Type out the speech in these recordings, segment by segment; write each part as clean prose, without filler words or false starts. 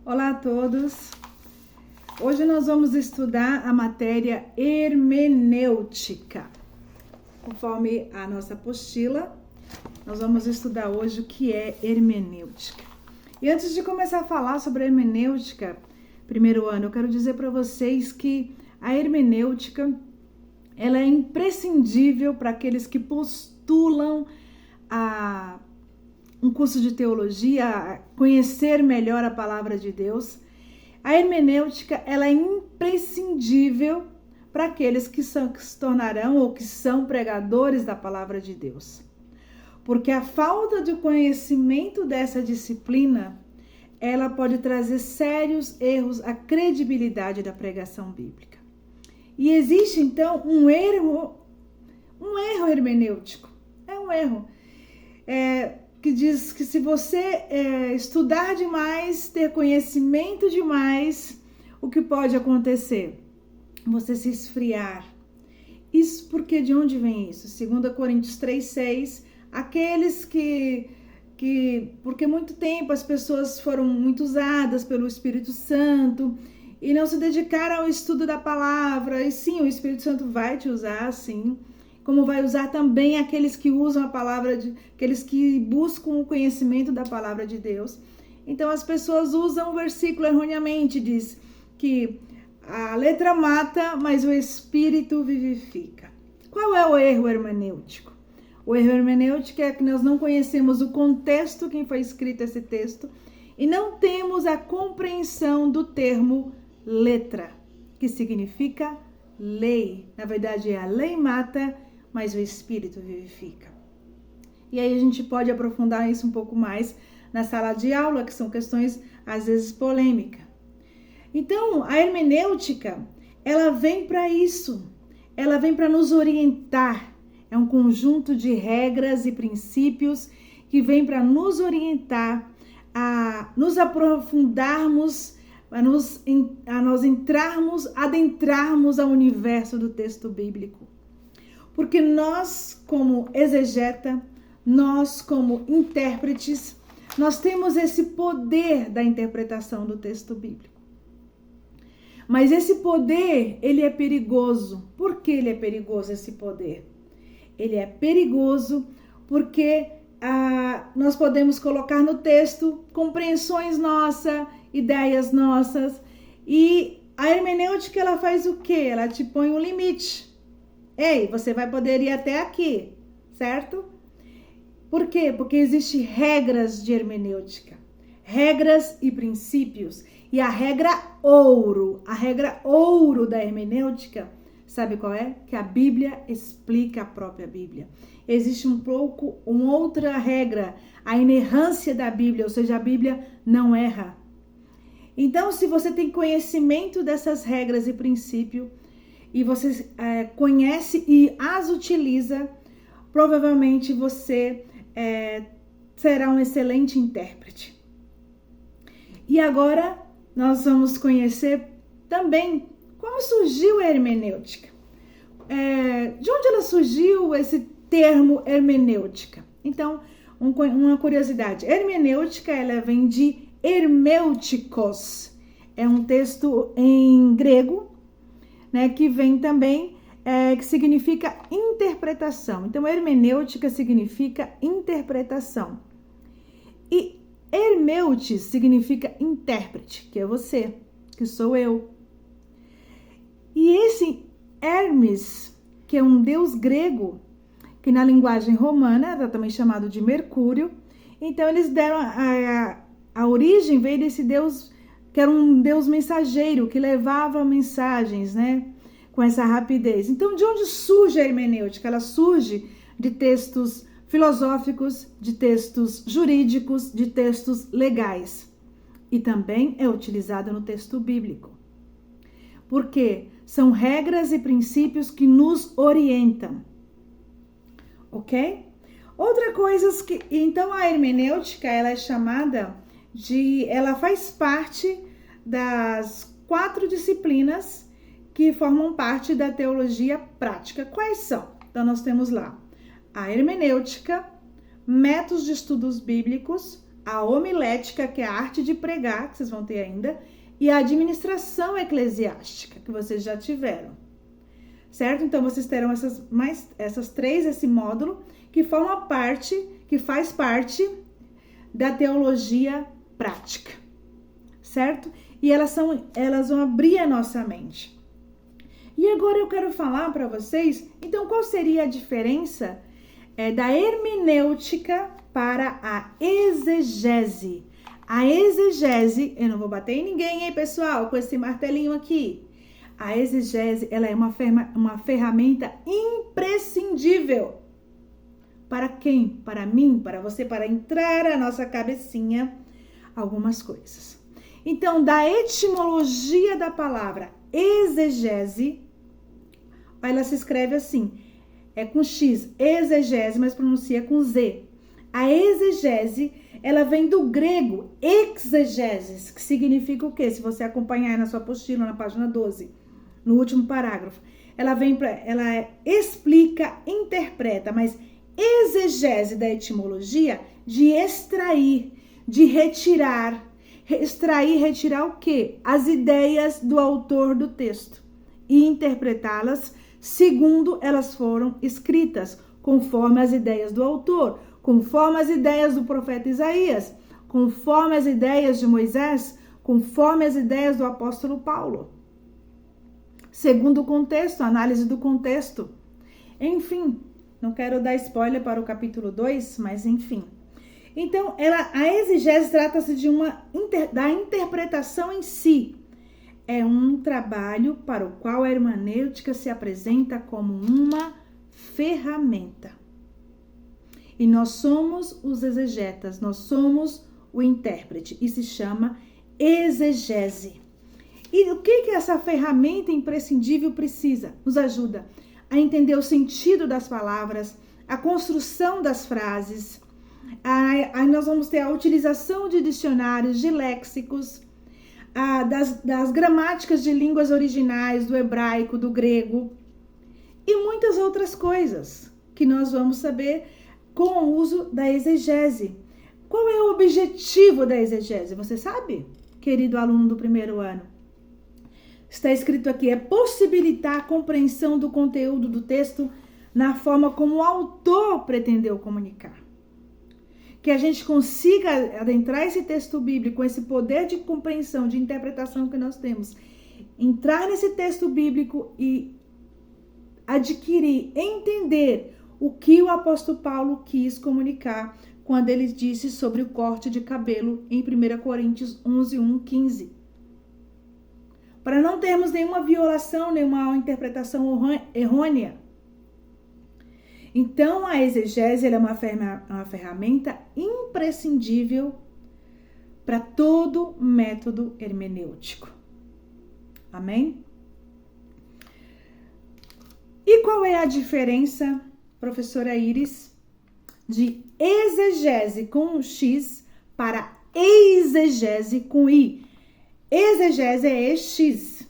Olá a todos! Hoje nós vamos estudar a matéria hermenêutica. Conforme a nossa apostila, nós vamos estudar hoje o que é hermenêutica. E antes de começar a falar sobre a hermenêutica, primeiro ano, eu quero dizer para vocês que a hermenêutica ela é imprescindível para aqueles que postulam um curso de teologia, conhecer melhor a palavra de Deus. A hermenêutica ela é imprescindível para aqueles que se tornarão ou que são pregadores da palavra de Deus. Porque a falta de conhecimento dessa disciplina, ela pode trazer sérios erros à credibilidade da pregação bíblica. E existe então um erro hermenêutico. É um erro. Que diz que se você estudar demais, ter conhecimento demais, o que pode acontecer? Você se esfriar. Isso porque de onde vem isso? 2 Coríntios 3,6, aqueles porque muito tempo as pessoas foram muito usadas pelo Espírito Santo e não se dedicaram ao estudo da palavra. E sim, o Espírito Santo vai te usar, sim. Como vai usar também aqueles que usam a palavra, aqueles que buscam o conhecimento da palavra de Deus. Então as pessoas usam o versículo erroneamente, diz que a letra mata, mas o Espírito vivifica. Qual é o erro hermenêutico? O erro hermenêutico é que nós não conhecemos o contexto em que foi escrito esse texto e não temos a compreensão do termo letra, que significa lei. Na verdade, a lei mata, mas o Espírito vivifica. E aí a gente pode aprofundar isso um pouco mais na sala de aula, que são questões, às vezes, polêmicas. Então, a hermenêutica, ela vem para isso. Ela vem para nos orientar. É um conjunto de regras e princípios que vem para nos orientar, a nos aprofundarmos, a nós adentrarmos ao universo do texto bíblico. Porque nós, como exegeta, nós, como intérpretes, nós temos esse poder da interpretação do texto bíblico. Mas esse poder, ele é perigoso. Por que ele é perigoso, esse poder? Ele é perigoso porque nós podemos colocar no texto compreensões nossas, ideias nossas. E a hermenêutica, ela faz o quê? Ela te põe um limite. Ei, você vai poder ir até aqui, certo? Por quê? Porque existem regras de hermenêutica, regras e princípios. E a regra ouro da hermenêutica, sabe qual é? Que a Bíblia explica a própria Bíblia. Existe uma outra regra, a inerrância da Bíblia, ou seja, a Bíblia não erra. Então, se você tem conhecimento dessas regras e princípios, e você conhece e as utiliza, provavelmente você será um excelente intérprete. E agora nós vamos conhecer também como surgiu a hermenêutica. De onde ela surgiu esse termo hermenêutica? Então, uma curiosidade. Hermenêutica, ela vem de hermeutikos. É um texto em grego, né, que vem também, que significa interpretação. Então, hermenêutica significa interpretação. E hermeutes significa intérprete, que é você, que sou eu. E esse Hermes, que é um deus grego, que na linguagem romana é também chamado de Mercúrio, então eles deram a origem, veio desse deus que era um deus mensageiro, que levava mensagens, né, com essa rapidez. Então, de onde surge a hermenêutica? Ela surge de textos filosóficos, de textos jurídicos, de textos legais. E também é utilizada no texto bíblico. Porque são regras e princípios que nos orientam. Ok? Outra coisa que... Então, a hermenêutica, ela é chamada... ela faz parte das 4 disciplinas que formam parte da teologia prática. Quais são? Então, nós temos lá a hermenêutica, métodos de estudos bíblicos, a homilética, que é a arte de pregar, que vocês vão ter ainda, e a administração eclesiástica, que vocês já tiveram. Certo? Então, vocês terão essas três, esse módulo, que faz parte da teologia prática. Certo? E elas vão abrir a nossa mente. E agora eu quero falar para vocês, então, qual seria a diferença da hermenêutica para a exegese? A exegese, eu não vou bater em ninguém, hein, pessoal, com esse martelinho aqui. A exegese, ela é uma ferramenta imprescindível. Para quem? Para mim, para você, para entrar na nossa cabecinha algumas coisas. Então, da etimologia da palavra exegese, ela se escreve assim, é com X, exegese, mas pronuncia com Z. A exegese, ela vem do grego exegeses, que significa o quê? Se você acompanhar na sua apostila, na página 12, no último parágrafo, ela explica, interpreta, mas exegese da etimologia, de extrair, de retirar. Retirar o quê? As ideias do autor do texto e interpretá-las segundo elas foram escritas, conforme as ideias do autor, conforme as ideias do profeta Isaías, conforme as ideias de Moisés, conforme as ideias do apóstolo Paulo. Segundo o contexto, análise do contexto. Enfim, não quero dar spoiler para o capítulo 2, mas enfim. Então, a exegese trata-se da interpretação em si. É um trabalho para o qual a hermenêutica se apresenta como uma ferramenta. E nós somos os exegetas, nós somos o intérprete, e se chama exegese. E o que essa ferramenta imprescindível precisa? Nos ajuda a entender o sentido das palavras, a construção das frases. Aí nós vamos ter a utilização de dicionários, de léxicos, das gramáticas de línguas originais, do hebraico, do grego e muitas outras coisas que nós vamos saber com o uso da exegese. Qual é o objetivo da exegese? Você sabe, querido aluno do primeiro ano? Está escrito aqui, é possibilitar a compreensão do conteúdo do texto na forma como o autor pretendeu comunicar. Que a gente consiga adentrar esse texto bíblico, com esse poder de compreensão, de interpretação que nós temos, entrar nesse texto bíblico e adquirir, entender o que o apóstolo Paulo quis comunicar quando ele disse sobre o corte de cabelo em 1 Coríntios 11, 1, 15. Para não termos nenhuma violação, nenhuma interpretação errônea. Então, a exegese é uma ferramenta imprescindível para todo método hermenêutico. Amém? E qual é a diferença, professora Iris, de exegese com X para exegese com I? Exegese é EX,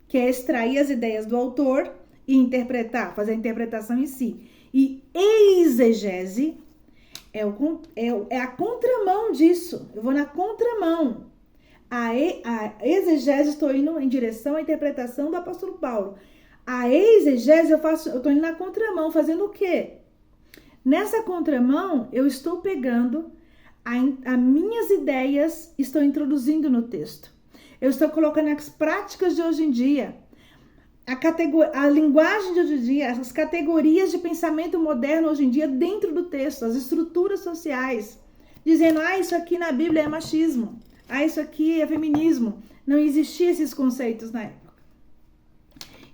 que é extrair as ideias do autor e interpretar, fazer a interpretação em si. E exegese é a contramão disso. Eu vou na contramão. A exegese, estou indo em direção à interpretação do apóstolo Paulo. A exegese, eu estou indo na contramão, fazendo o quê? Nessa contramão, eu estou pegando as minhas ideias, estou introduzindo no texto. Eu estou colocando as práticas de hoje em dia. A linguagem de hoje em dia, as categorias de pensamento moderno hoje em dia dentro do texto, as estruturas sociais, dizendo, isso aqui na Bíblia é machismo, isso aqui é feminismo. Não existiam esses conceitos na época.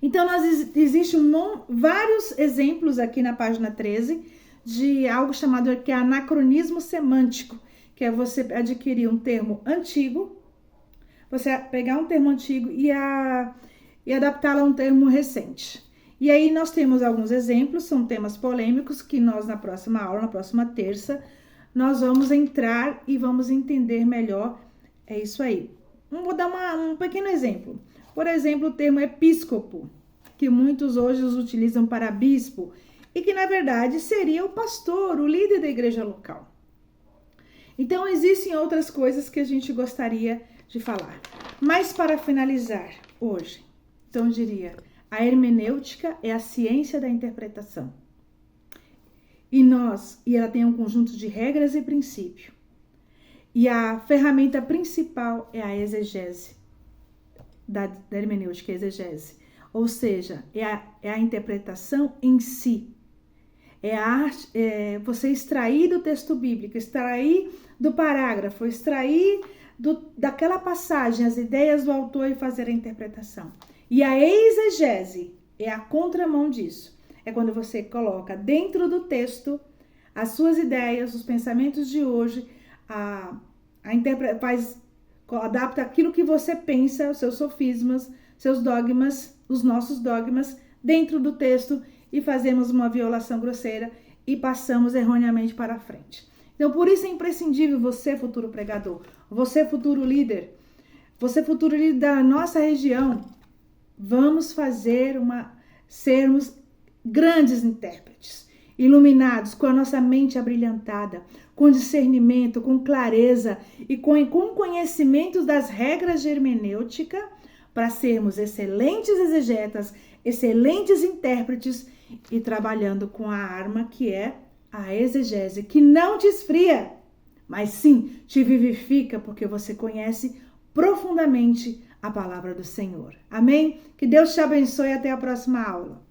Então, existem vários exemplos aqui na página 13 de algo chamado que é anacronismo semântico, que é você adquirir um termo antigo, você pegar um termo antigo e adaptá-lo a um termo recente. E aí nós temos alguns exemplos, são temas polêmicos que nós na próxima aula, na próxima terça, nós vamos entrar e vamos entender melhor. É isso aí. Vou dar um pequeno exemplo. Por exemplo, o termo episcopo, que muitos hoje os utilizam para bispo, e que na verdade seria o pastor, o líder da igreja local. Então, existem outras coisas que a gente gostaria de falar. Mas para finalizar hoje, então eu diria, a hermenêutica é a ciência da interpretação. E ela tem um conjunto de regras e princípios. E a ferramenta principal é a exegese, da hermenêutica, a exegese. Ou seja, é a interpretação em si. É a arte, você extrair do texto bíblico, extrair do parágrafo, extrair daquela passagem as ideias do autor e fazer a interpretação. E a exegese é a contramão disso. É quando você coloca dentro do texto as suas ideias, os pensamentos de hoje, adapta aquilo que você pensa, os seus sofismas, seus dogmas, os nossos dogmas, dentro do texto e fazemos uma violação grosseira e passamos erroneamente para frente. Então, por isso é imprescindível você, futuro pregador, você, futuro líder da nossa região, vamos sermos grandes intérpretes, iluminados, com a nossa mente abrilhantada, com discernimento, com clareza e com conhecimento das regras de hermenêutica, para sermos excelentes exegetas, excelentes intérpretes e trabalhando com a arma que é a exegese, que não te esfria, mas sim te vivifica, porque você conhece profundamente a palavra do Senhor. Amém? Que Deus te abençoe e até a próxima aula.